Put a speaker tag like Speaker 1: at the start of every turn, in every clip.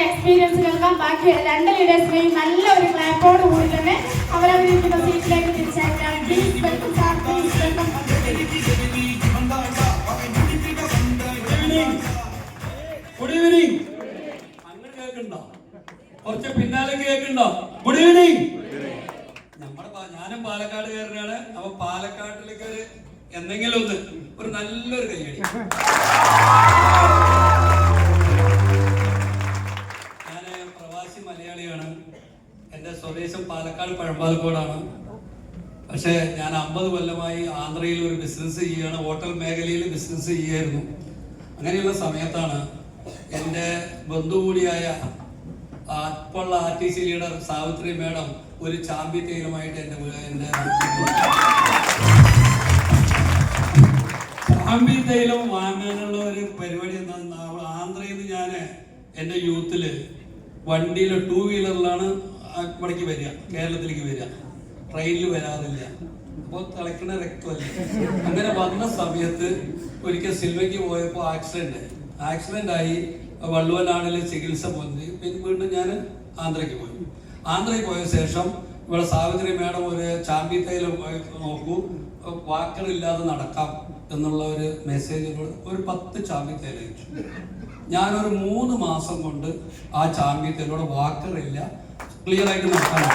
Speaker 1: Experience കേൾക്കാം. ബാക്കി രണ്ട് ലീഡേഴ്സിനെയും നല്ല ഒരു ക്ലാപ്പോട് കൂടി തന്നെ അവരവരിക്കുന്ന സീറ്റിലേക്ക് തിരിച്ചയക്കാം. Please welcome sir, please welcome.
Speaker 2: Good evening. അങ്ങനെ കേൾക്കണ്ടോ? കുറച്ച് പിന്നാലെ കേൾക്കണ്ടോ? Good evening. ഞാനും പാലക്കാടുകാരനാണ്. അപ്പൊ പാലക്കാട്ടിലേക്ക് എന്തെങ്കിലും ഒരു നല്ലൊരു കൈയടി. ഞാന് പ്രവാസി മലയാളിയാണ്. എന്റെ സ്വദേശം പാലക്കാട് പഴമ്പാലക്കോടാണ്. പക്ഷെ ഞാൻ 50 കൊല്ലമായി ആന്ധ്രയിൽ ഒരു ബിസിനസ് ചെയ്യുകയാണ്. ഹോട്ടൽ മേഖലയിൽ ബിസിനസ് ചെയ്യുകയായിരുന്നു. അങ്ങനെയുള്ള സമയത്താണ് എൻ്റെ ബന്ധു കൂടിയായ ഇപ്പോൾ RTC ലീഡർ സാവിത്രി മേഡം ഒരു ചാമ്പി തൈലമായിട്ട് എൻ്റെ ചാമ്പി തൈലം വാങ്ങാനുള്ള ഒരു പരിപാടി എന്താ, ആന്ധ്രയിൽ നിന്ന് ഞാൻ എൻ്റെ യൂത്തില് വണ്ടിയിൽ 2 വീലറിലാണ് ഇവിടേക്ക് വരിക, കേരളത്തിലേക്ക് വരിക. ട്രെയിനിൽ വരാറില്ല. അപ്പോൾ തിളക്കുന്ന രക്തമല്ലേ. അങ്ങനെ വന്ന സമയത്ത് ഒരിക്കൽ സിൽവയ്ക്ക് പോയപ്പോൾ ആക്സിഡന്റ് ആയി വള്ളുവനാടിലെ ചികിത്സ പൊന്തി. പിന്നെ വീണ്ടും ഞാൻ ആന്ധ്രയ്ക്ക് പോയ ശേഷം ഇവിടെ സാവിത്രി മേഡം ഒരു ചാമ്പി തൈലം നോക്കൂ, വാക്കറില്ലാതെ നടക്കാം എന്നുള്ള ഒരു മെസ്സേജിലൂടെ ഒരു 10 ചാമ്പി തൈലം അയച്ചു. ഞാനൊരു 3 മാസം കൊണ്ട് ആ ചാമ്പി തൈലോടെ വാക്കറില്ല, ക്ലിയർ ആയിട്ട് നടക്കാൻ.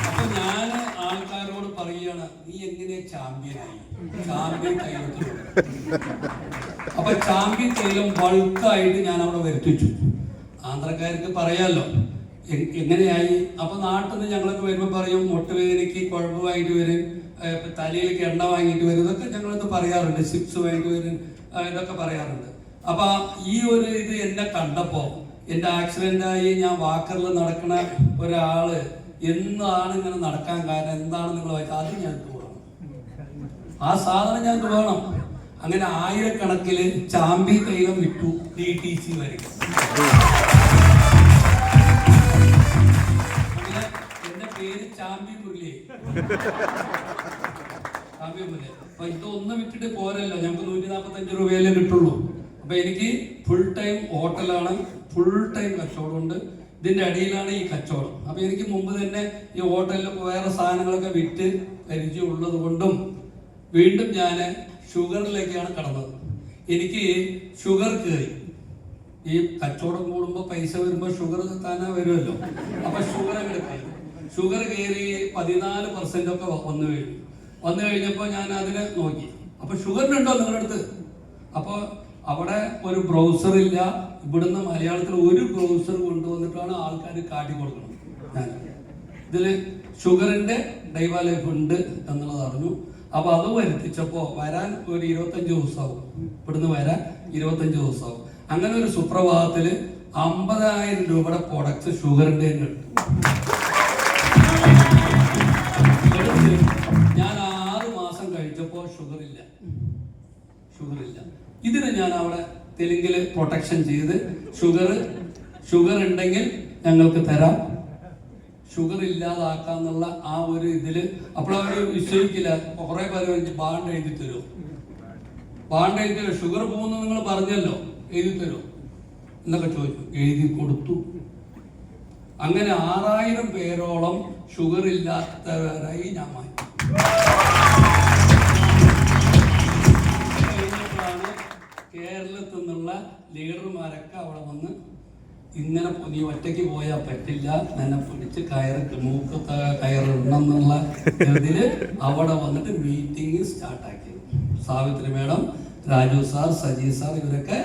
Speaker 2: അപ്പൊ ഞാൻ ആൾക്കാരോട് പറയുകയാണ്, നീ എങ്ങനെ ചാമ്പ്യനായി? ചാമ്പ്യൻ തൈലത്തിലൂടെ. അപ്പൊ ചാമ്പ്യൻ തൈലം ബൾക്കായിട്ട് ഞാൻ അവിടെ വരുത്തിച്ചു. ആന്ധ്രക്കാർക്ക് പറയാലോ എങ്ങനെയായി. അപ്പൊ നാട്ടിൽ നിന്ന് ഞങ്ങളൊക്കെ വരുമ്പോൾ പറയും, മുട്ടുവേദനയ്ക്ക് കുഴമ്പ് വാങ്ങിട്ട് വരും, തലയിലേക്ക് എണ്ണ വാങ്ങിയിട്ട് വരും, ഇതൊക്കെ ഞങ്ങളൊക്കെ പറയാറുണ്ട്. ചിപ്സ് വാങ്ങിട്ട് വരും, ഇതൊക്കെ പറയാറുണ്ട്. അപ്പൊ ഈ ഒരു ഇത് എന്നെ കണ്ടപ്പോ, എന്റെ ആക്സിഡന്റായി ഞാൻ വാക്കറിൽ നടക്കുന്ന ഒരാള് എന്താണ് ഇങ്ങനെ നടക്കാൻ കാരണം എന്താണ് നിങ്ങൾ വായിച്ചത്, അത് ഞങ്ങൾക്ക് വേണം, ആ സാധനം ഞങ്ങൾക്ക് വേണം. അങ്ങനെ ആയിരക്കണക്കിന് ചാമ്പി തൈലം വിറ്റു DTC വരെ. എന്റെ പേര് ചാമ്പി മുരളി. അപ്പൊ ഇതൊന്നും വിറ്റിട്ട് പോരല്ലോ, ഞങ്ങൾക്ക് 145 രൂപയല്ലേ കിട്ടുള്ളൂ. അപ്പൊ എനിക്ക് ഫുൾ ടൈം ഹോട്ടലാണ്, ഫുൾ ടൈം കച്ചവടമുണ്ട്. ഇതിന്റെ അടിയിലാണ് ഈ കച്ചവടം. അപ്പൊ എനിക്ക് മുമ്പ് തന്നെ ഈ ഹോട്ടലിൽ വേറെ സാധനങ്ങളൊക്കെ വിറ്റ് പരിചയമുള്ളത് കൊണ്ടും വീണ്ടും ഞാൻ ഷുഗറിലേക്കാണ് കടന്നത്. എനിക്ക് ഷുഗർ കയറി. ഈ കച്ചവടം കൂടുമ്പോൾ പൈസ വരുമ്പോൾ ഷുഗർ താനാ വരുമല്ലോ. അപ്പൊ ഷുഗർ കയറി 14% ഒക്കെ വന്നു കഴിഞ്ഞപ്പോൾ ഞാൻ അതിനെ നോക്കി. അപ്പൊ ഷുഗറിനുണ്ടോ നിങ്ങളുടെ അടുത്ത്? അപ്പൊ അവിടെ ഒരു ബ്രൗസർ ഇല്ല. ഇവിടുന്ന് മലയാളത്തിൽ ഒരു ബ്രൗസർ കൊണ്ടുവന്നിട്ടാണ് ആൾക്കാർ കാട്ടി കൊടുക്കണം. ഞാൻ ഇതില് ഷുഗറിന്റെ ഡൈവാലൈഫ് ഉണ്ട് എന്നുള്ളത് അറിഞ്ഞു. അപ്പൊ അത് വരുത്തിച്ചപ്പോ വരാൻ ഒരു 25 ദിവസമാവും. ഇവിടുന്ന് വരാൻ 25 ദിവസമാവും. അങ്ങനെ ഒരു സുപ്രഭാതത്തില് 50,000 രൂപയുടെ പ്രൊഡക്ട്സ് ഷുഗറിന്റെ ഉണ്ട്. ഞാൻ 6 മാസം കഴിച്ചപ്പോ ഷുഗറില്ല. ഇതിന് ഞാൻ അവിടെ തെലുങ്കില് പ്രൊട്ടക്ഷൻ ചെയ്ത് ഷുഗർ ഉണ്ടെങ്കിൽ ഞങ്ങൾക്ക് തരാം, ഷുഗർ ഇല്ലാതാക്കാന്നുള്ള ആ ഒരു ഇതില്. അപ്പോഴവര് വിശ്വസിക്കില്ല. കുറെ പേര് ബാണ്ട് എഴുതി തരും, ഷുഗർ പോകുന്നു നിങ്ങൾ പറഞ്ഞല്ലോ, എഴുതി തരും എന്നൊക്കെ ചോദിച്ചു. എഴുതി കൊടുത്തു. അങ്ങനെ 6000 പേരോളം ഷുഗർ ഇല്ലാത്തവരായി ഞാൻ മാറ്റി. കേരളത്തിൽ നിന്നുള്ള ലീഡർമാരൊക്കെ അവിടെ വന്ന്, ഇങ്ങനെ നീ ഒറ്റയ്ക്ക് പോയാൽ പറ്റില്ല, എന്നെ പിടിച്ച് മൂക്ക് കയറിടണമെന്നുള്ള ഇതില് അവിടെ വന്നിട്ട് മീറ്റിംഗ് സ്റ്റാർട്ടാക്കി. Savitri madam, Raju sir, Saji sir ഇവരൊക്കെ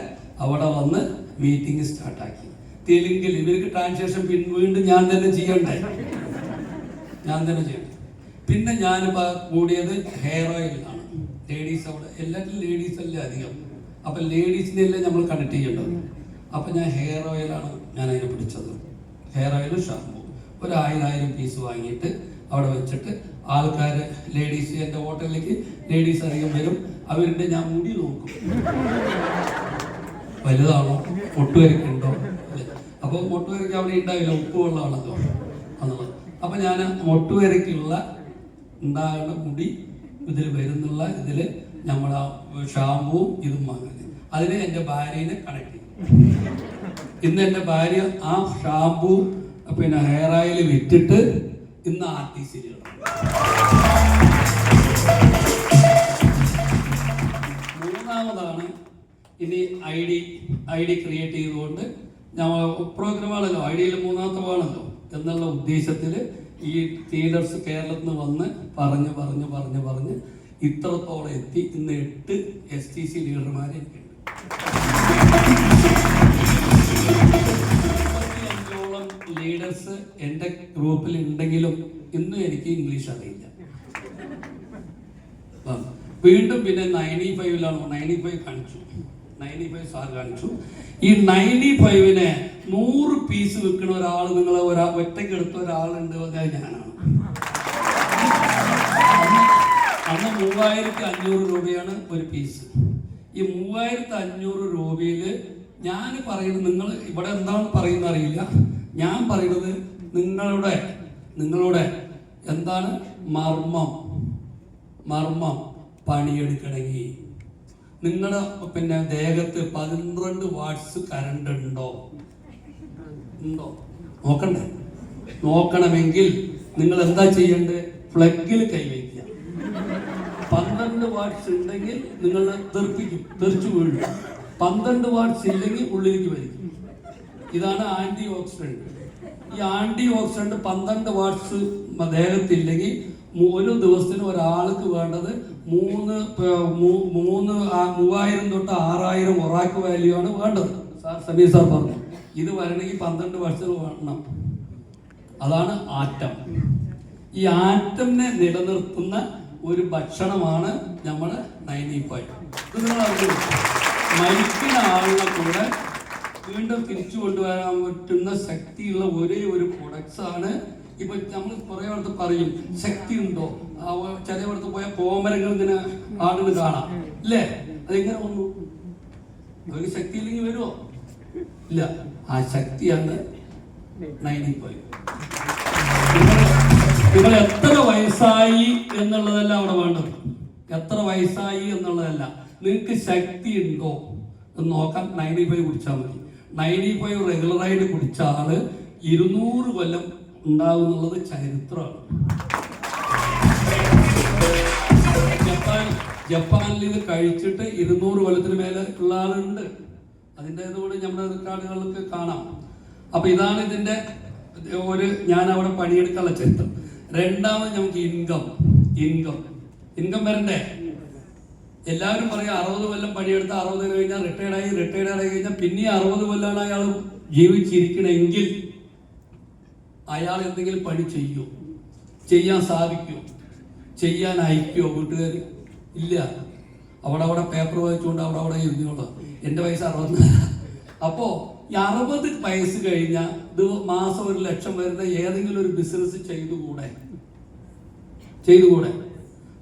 Speaker 2: അവിടെ വന്ന് മീറ്റിംഗ് സ്റ്റാർട്ടാക്കി. തെലുങ്കിൽ ഇവർക്ക് ട്രാൻസ്ലേഷൻ വീണ്ടും ഞാൻ തന്നെ ചെയ്യണ്ടേ. പിന്നെ ഞാനിപ്പോ കൂടിയത് ഹെയർ ഓയിലാണ്. ലേഡീസ് അവിടെ എല്ലാത്തിലും ലേഡീസ് അല്ലേ അധികം. അപ്പൊ ലേഡീസിനെ അല്ലേ നമ്മൾ കണക്ട് ചെയ്യേണ്ടത്. അപ്പൊ ഞാൻ ഹെയർ ഓയിലാണ് ഞാൻ അതിനെ പിടിച്ചത്. ഹെയർ ഓയിലും ഷാമ്പു ഒരു 1000 പീസ് വാങ്ങിയിട്ട് അവിടെ വെച്ചിട്ട് ആൾക്കാർ ലേഡീസ്, എൻ്റെ ഹോട്ടലിലേക്ക് ലേഡീസ് അധികം വരും. അവരുടെ ഞാൻ മുടി നോക്കും, വലുതാണോ, മുട്ടുവരക്കുണ്ടോ. അപ്പോൾ മുട്ടുവരക്ക് അവിടെ ഉണ്ടാവില്ല, ഉപ്പ് വെള്ളമാണല്ലോ എന്നുള്ളത്. അപ്പൊ ഞാൻ മുട്ടുവരക്കുള്ള ഉണ്ടാകുന്ന മുടി ഇതിൽ വരുന്നുള്ള ഇതിൽ നമ്മൾ ഷാമ്പുവും ഇതും വാങ്ങുന്നത്. അതിന് എൻ്റെ ഭാര്യനെ കണക്ട് ചെയ്യും. ഇന്ന് എൻ്റെ ഭാര്യ ആ ഷാമ്പു പിന്നെ ഹെയർ ഓയിൽ വിറ്റിട്ട് ഇന്ന് RTC മൂന്നാമതാണ് ഇനി ഐ ഡി ക്രിയേറ്റ് ചെയ്തുകൊണ്ട് ഞങ്ങൾ പ്രോഗ്രാമാണല്ലോ ഐഡിയയിൽ മൂന്നാമത്തെ ആണല്ലോ എന്നുള്ള ഉദ്ദേശത്തിൽ ഈ ലീഡേഴ്സ് കേരളത്തിൽ നിന്ന് വന്ന് പറഞ്ഞ് ഇത്രത്തോളം എത്തി. ഇന്ന് 8 STC ലീഡർമാരെ എനിക്കുണ്ട്. 25ഓളം ലീഡേഴ്സ് എൻ്റെ ഗ്രൂപ്പിൽ ഉണ്ടെങ്കിലും ഇന്നും എനിക്ക് ഇംഗ്ലീഷ് അറിയില്ല. വീണ്ടും പിന്നെ 95 കാണിച്ചു. 95 സാർ കാണിച്ചു. ഈ 95നെ 100 പീസ് വിൽക്കുന്ന ഒരാൾ നിങ്ങൾ ഒറ്റയ്ക്ക് എടുത്ത ഒരാളുണ്ട്, ഞാനാണ്. അന്ന് 3500 രൂപയാണ് ഒരു പീസ്. ഈ 3500 രൂപയിൽ ഞാൻ പറയുന്നത്, നിങ്ങൾ ഇവിടെ എന്താണ് പറയുന്നത് അറിയില്ല, ഞാൻ പറയുന്നത് നിങ്ങളുടെ എന്താണ് മർമ്മം പണിയെടുക്കണമെങ്കിൽ നിങ്ങളുടെ പിന്നെ ദേഹത്ത് 12 വാട്ട്സ് കറണ്ട് ഉണ്ടോ നോക്കണമെങ്കിൽ നിങ്ങൾ എന്താ ചെയ്യേണ്ടത്? പ്ലഗിൽ കൈവയ്ക്കുക. 12 വാട്ട്സ് ഉണ്ടെങ്കിൽ നിങ്ങൾ തെറിച്ചു വീഴും. 12 വാട്ട്സ് ഇല്ലെങ്കിൽ ഉള്ളിലേക്ക് വലിക്കും. ഇതാണ് ആന്റി ഓക്സിഡന്റ്. ഈ ആന്റി ഓക്സിഡന്റ് 12 വാട്ട്സ് ദേഹത്തില്ലെങ്കിൽ ഒരു ദിവസത്തിന് ഒരാൾക്ക് വേണ്ടത് 3000 തൊട്ട് 6000 ഒറാക്ക് വാല്യൂ ആണ് വേണ്ടത്. സമീർ സാർ പറഞ്ഞു ഇത് വരണമെങ്കിൽ 12 വാട്ട്സ് വേണം. അതാണ് ആറ്റം. ഈ ആറ്റമിനെ നിലനിർത്തുന്ന ഒരു ഭക്ഷണമാണ് നമ്മുടെ 95. ഇത് നിങ്ങൾ അറിഞ്ഞു. മരിക്കുന്ന ആളുടെ കൂടെ വീണ്ടും തിരിച്ചു കൊണ്ടുവരാൻ പറ്റുന്ന ശക്തിയുള്ള ഒരേ ഒരു പ്രൊഡക്ട്സ് ആണ്. ഇപ്പൊ നമ്മൾ കുറെ അടുത്ത് പറയും ശക്തി ഉണ്ടോ, ചിലയിടത്ത് പോയ കോമരങ്ങൾ ഇങ്ങനെ ആളുകൾ കാണാം ഇല്ലേ? അതെങ്ങനെ വന്നു? അവർക്ക് ശക്തി ഇല്ലെങ്കിൽ വരുമോ? ഇല്ല. ആ ശക്തിയാണ് 95. നിങ്ങൾ എത്ര വയസ്സായി എന്നുള്ളതല്ല അവിടെ വേണ്ടത്. എത്ര വയസ്സായി എന്നുള്ളതല്ല, നിങ്ങൾക്ക് ശക്തി ഉണ്ടോ എന്ന് നോക്കാൻ 95 കുടിച്ചാൽ മതി. 95 റെഗുലറായിട്ട് കുടിച്ച ആള് 200 കൊല്ലം ഉണ്ടാവും എന്നുള്ളത് ചരിത്രമാണ്. ജപ്പാനിൽ ഇത് കഴിച്ചിട്ട് 200 കൊല്ലത്തിന് മേലെ ഉള്ള ആളുണ്ട്. അതിൻ്റെ ഇതുകൂടി നമ്മുടെ റെക്കോർഡുകൾക്ക് കാണാം. അപ്പൊ ഇതാണ് ഇതിന്റെ ഞാൻ അവിടെ പണിയെടുക്കാനുള്ള ചരിത്രം. രണ്ടാമത് നമുക്ക് ഇൻകം വരണ്ടേ? എല്ലാവരും പറയാം 60 കൊല്ലം പണിയെടുത്ത് 60 കഴിഞ്ഞാൽ റിട്ടയർഡ് ആയി കഴിഞ്ഞാൽ പിന്നെ 60 കൊല്ലാണ് അയാൾ ജീവിച്ചിരിക്കണമെങ്കിൽ അയാൾ എന്തെങ്കിലും പണി ചെയ്യാൻ സാധിക്കുമോ? ചെയ്യാൻ അയക്കുമോ വീട്ടുകാർ? ഇല്ല. അവിടെ പേപ്പർ വായിച്ചുകൊണ്ട് അവിടെ ഇരുന്നോളാം. എൻ്റെ വയസ്സ് 64. അപ്പോ ഈ 60 വയസ്സ് കഴിഞ്ഞാൽ മാസം 1 ലക്ഷം വരുന്ന ഏതെങ്കിലും ഒരു ബിസിനസ് ചെയ്തുകൂടെ?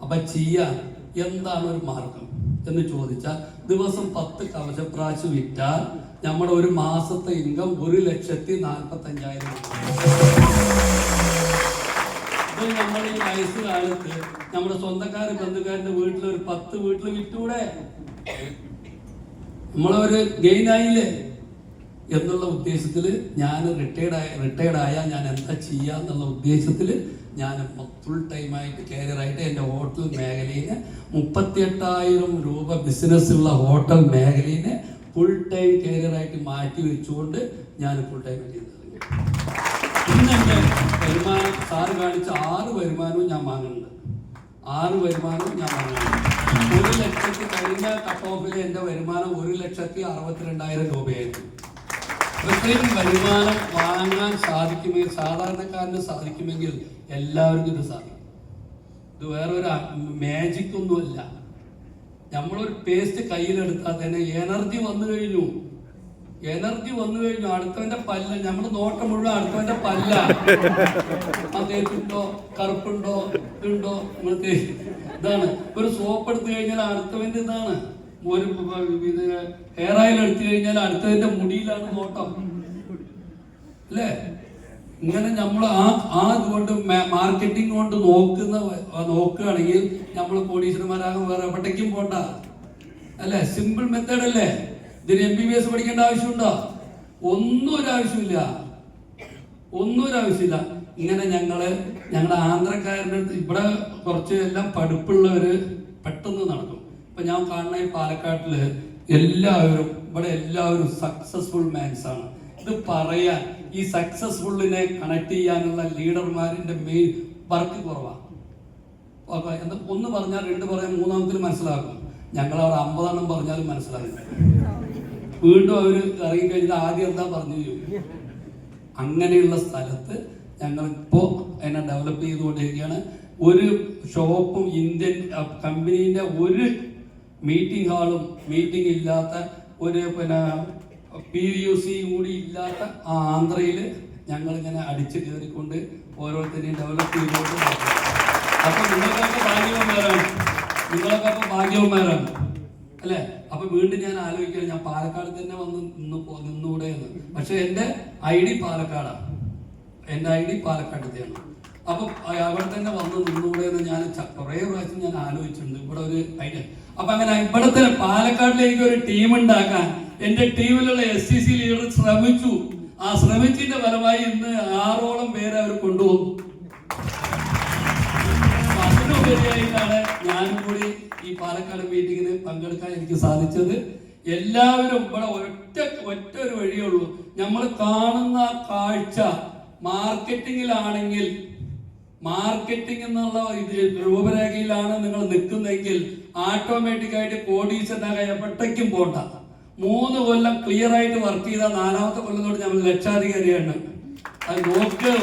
Speaker 2: അപ്പൊ ചെയ്യാൻ എന്താണ് ഒരു മാർഗം എന്ന് ചോദിച്ചാൽ, ദിവസം 10 കവചപ്രാശ് വിറ്റാൽ നമ്മുടെ ഒരു മാസത്തെ ഇൻകം 1,45,000. നമ്മൾ ഈ വയസ്സുകാലത്ത് നമ്മുടെ സ്വന്തക്കാര് ബന്ധുക്കാരന്റെ വീട്ടിൽ ഒരു 10 വീട്ടിൽ വിറ്റൂടെ? നമ്മളൊരു ഗെയിൻ ആയില്ലേ എന്നുള്ള ഉദ്ദേശത്തിൽ ഞാൻ റിട്ടയർഡായ ഞാൻ എന്താ ചെയ്യാന്നുള്ള ഉദ്ദേശത്തിൽ ഞാൻ ഫുൾ ടൈമായിട്ട് കാരിയറായിട്ട് എൻ്റെ ഹോട്ടൽ മേഖലയിനെ 38,000 രൂപ ബിസിനസ് ഉള്ള ഹോട്ടൽ മേഖലയിനെ ഫുൾ ടൈം കാരിയറായിട്ട് മാറ്റി വെച്ചുകൊണ്ട് ഞാൻ ഫുൾ ടൈം ചെയ്തത്. ഇന്ന് എൻ്റെ വരുമാനം സാറ് കാണിച്ച 6 വരുമാനവും ഞാൻ വാങ്ങുന്നുണ്ട്. 1 ലക്ഷത്തി കഴിഞ്ഞ കട്ട് ഓഫിൽ എൻ്റെ വരുമാനം 1,62,000 രൂപയായിരുന്നു. ഇത്രയും വരുമാനം വാങ്ങാൻ സാധിക്കുമെങ്കിൽ, സാധാരണക്കാരന് സാധിക്കുമെങ്കിൽ എല്ലാവർക്കും ഇത് സാധിക്കും. ഇത് വേറൊരു മാജിക് ഒന്നുമല്ല. നമ്മളൊരു പേസ്റ്റ് കയ്യിലെടുത്താൽ തന്നെ എനർജി വന്നു കഴിഞ്ഞു. അടുത്തവന്റെ പല്ല, നമ്മൾ നോട്ടം മുഴുവൻ അടുത്തവന്റെ പല്ല. അതേറ്റുണ്ടോ, കറുപ്പുണ്ടോ, ഇതുണ്ടോ, നിങ്ങൾക്ക് ഇതാണ്. ഒരു സോപ്പ് എടുത്തു കഴിഞ്ഞാൽ അടുത്തവന്റെ ഇതാണ്. ഒരു ഇത് ഹെയർ ഓയിൽ എടുത്തു കഴിഞ്ഞാൽ അടുത്തതിന്റെ മുടിയിലാണ് നോട്ടം അല്ലേ? ഇങ്ങനെ നമ്മൾ അതുകൊണ്ട് മാർക്കറ്റിംഗ് കൊണ്ട് നോക്കുകയാണെങ്കിൽ നമ്മൾ കോടീശ്വരന്മാരാകും. വേറെ എവിടേക്കും പോണ്ട. അല്ലെ? സിമ്പിൾ മെത്തേഡ് അല്ലേ? ഇതിന് MBBS പഠിക്കേണ്ട ആവശ്യമുണ്ടോ? ഒന്നും ഒരു ആവശ്യമില്ല. ഇങ്ങനെ ഞങ്ങളുടെ ആന്ധ്രക്കാരുടെ ഇവിടെ കുറച്ച് എല്ലാം പഠിപ്പുള്ളവര് പെട്ടെന്ന് നടക്കും. ഇപ്പൊ ഞാൻ കാണുന്ന ഈ പാലക്കാട്ടില് എല്ലാവരും സക്സസ്ഫുൾ മാൻസ് ആണ്. ഇത് പറയാൻ ഈ സക്സസ്ഫുള്ളിനെ കണക്ട് ചെയ്യാനുള്ള ലീഡർമാരിന്റെ മെയിൻ വർക്ക് കുറവാണ്. ഒന്ന് പറഞ്ഞാൽ 2 പറയാൻ 3-ാമത്തിൽ മനസ്സിലാക്കും. ഞങ്ങളവിടെ 50 എണ്ണം പറഞ്ഞാലും മനസ്സിലാകില്ല. വീണ്ടും അവര് ഇറങ്ങിക്കഴിഞ്ഞാൽ ആദ്യം എന്താ പറഞ്ഞു ചോദിക്കും. അങ്ങനെയുള്ള സ്ഥലത്ത് ഞങ്ങളിപ്പോൾ അതിനെ ഡെവലപ്പ് ചെയ്തുകൊണ്ടിരിക്കുകയാണ്. ഒരു ഷോപ്പും ഇന്ത്യൻ കമ്പനീൻ്റെ ഒരു മീറ്റിംഗ് ഹാളും മീറ്റിംഗ് ഇല്ലാത്ത ഒരു PUC കൂടി ഇല്ലാത്ത ആ ആന്ധ്രയിൽ ഞങ്ങളിങ്ങനെ അടിച്ചു കയറിക്കൊണ്ട് ഓരോരുത്തരെയും ഡെവലപ്പ് ചെയ്തുകൊണ്ട്. അപ്പൊ നിങ്ങൾക്കൊക്കെ ഭാഗ്യവന്മാരാണ് അല്ലെ? അപ്പൊ വീണ്ടും ഞാൻ ആലോചിക്കുകയാണ്, ഞാൻ പാലക്കാട് തന്നെ വന്ന് നിന്നൂടെ എന്ന്. പക്ഷെ എൻ്റെ ID പാലക്കാടാണ്, പാലക്കാട്ടത്തെയാണ്. അപ്പൊ അവിടെ തന്നെ വന്ന് നിന്നൂടെ എന്ന് ഞാൻ കുറേ പ്രാവശ്യം ഞാൻ ആലോചിച്ചിട്ടുണ്ട്. ഇവിടെ ഒരു ഐഡിയ. അപ്പൊ അങ്ങനെ ഇവിടെ തന്നെ പാലക്കാട്ടിലേക്ക് ഒരു ടീം ഉണ്ടാക്കാൻ എന്റെ ടീമിലുള്ള SCC ലീഡർ ശ്രമിച്ചു. ആ ശ്രമിച്ചതിന്റെ ഫലമായി ഇന്ന് 6ഓളം പേരെ അവർ കൊണ്ടുപോകും. അതിനുപരിയായിട്ടാണ് ഞാനും കൂടി ഈ പാലക്കാട് മീറ്റിങ്ങിന് പങ്കെടുക്കാൻ എനിക്ക് സാധിച്ചത്. എല്ലാവരും ഇവിടെ ഒറ്റ ഒരു വഴിയേ ഉള്ളൂ. നമ്മൾ കാണുന്ന കാഴ്ച മാർക്കറ്റിംഗ് എന്നുള്ള രൂപരേഖയിലാണ് നിങ്ങൾ നിൽക്കുന്നെങ്കിൽ ഓട്ടോമാറ്റിക്കായിട്ട് കോടീശ്വരനായ എവിടേക്കും പോണ്ട. 3 കൊല്ലം ക്ലിയർ ആയിട്ട് വർക്ക് ചെയ്ത 4ാമത്തെ കൊല്ലം തൊട്ട് നമ്മൾ ലക്ഷാധികാരിയാണ്. അത് നോക്കുക.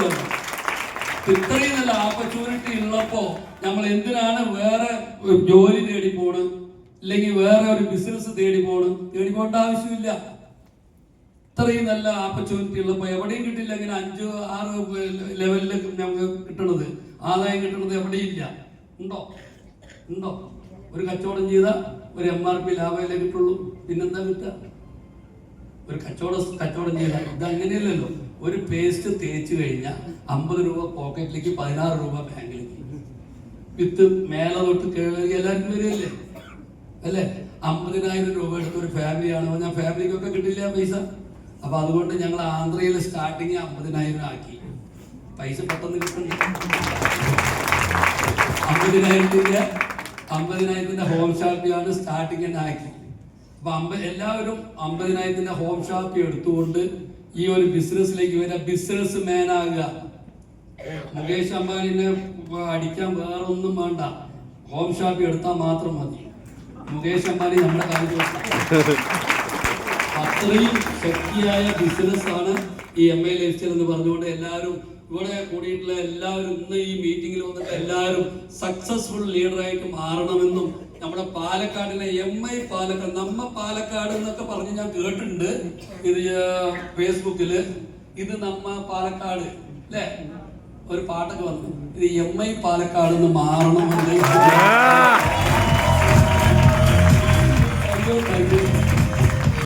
Speaker 2: ഇത്രയും നല്ല ഓപ്പർച്യൂണിറ്റി ഉള്ളപ്പോ നമ്മൾ എന്തിനാണ് വേറെ ജോലി തേടി പോണ്, അല്ലെങ്കിൽ വേറെ ഒരു ബിസിനസ് തേടി പോകേണ്ട ആവശ്യമില്ല. ഇത്രയും നല്ല ഓപ്പർച്യൂണിറ്റി ഉള്ളപ്പോ എവിടെയും കിട്ടില്ല. ഇങ്ങനെ 5-6 ലെവലിൽ നമുക്ക് കിട്ടണത്, ആദായം കിട്ടണത് എവിടെയില്ല. ഉണ്ടോ? ഒരു കച്ചവടം ചെയ്താൽ ഒരു MRP ലാഭമല്ലേ കിട്ടുള്ളൂ. പിന്നെന്താ കിട്ടുക? ഒരു കച്ചവടം ചെയ്താൽ ഇത് അങ്ങനെയല്ലല്ലോ. ഒരു പേസ്റ്റ് തേച്ച് കഴിഞ്ഞാൽ 50 രൂപ പോക്കറ്റിലേക്ക്, 16 രൂപ ബാങ്കിലേക്ക്. വിത്ത് മേലെ തൊട്ട് കയറി എല്ലാവർക്കും വരികയല്ലേ അല്ലേ? 50,000 രൂപ എടുത്ത ഒരു ഫാമിലിയാണ് ഞാൻ, ഫാമിലിക്കൊക്കെ കിട്ടില്ല പൈസ. അപ്പൊ അതുകൊണ്ട് ഞങ്ങൾ ആന്ധ്രയിൽ സ്റ്റാർട്ടിങ് 50,000 ആക്കി. പൈസ പെട്ടെന്ന് കിട്ടുന്നു. 50,000 ഹോം ഷാപ്പിയാണ് സ്റ്റാർട്ടിങ് തന്നെ ആക്കി. അപ്പൊ എല്ലാവരും 50,000 ഹോം ഷാപ്പ് എടുത്തുകൊണ്ട് ഈ ഒരു ബിസിനസ്സിലേക്ക് വരിക, ബിസിനസ് മാൻ ആകുക. മുകേഷ് അംബാനിനെ അടിക്കാൻ വേറൊന്നും വേണ്ട, ഹോം ഷാപ്പ് എടുത്താൽ മാത്രം മതി. മുകേഷ് അംബാനി നമ്മുടെ കാര്യം അത്രയും ശക്തിയായ ബിസിനസ്സാണ് ഈ MI ലൈഫ്സ്റ്റൈൽ എന്ന് പറഞ്ഞുകൊണ്ട് എല്ലാവരും ഇവിടെ കൂടിയിട്ടുള്ള എല്ലാവരും ഇന്ന് ഈ മീറ്റിംഗിൽ വന്നിട്ട് എല്ലാവരും സക്സസ്ഫുൾ ലീഡറായിട്ട് മാറണമെന്നും നമ്മുടെ പാലക്കാടിനെ MI പാലക്കാട്, നമ്മ പാലക്കാട് എന്നൊക്കെ പറഞ്ഞ് ഞാൻ കേട്ടിട്ടുണ്ട്. ഇത് ഫേസ്ബുക്കില് ഇത് നമ്മ പാലക്കാട് അല്ലേ, ഒരു പാട്ടൊക്കെ വന്നു. ഇത് MI പാലക്കാട് എന്ന് മാറണമെന്ന്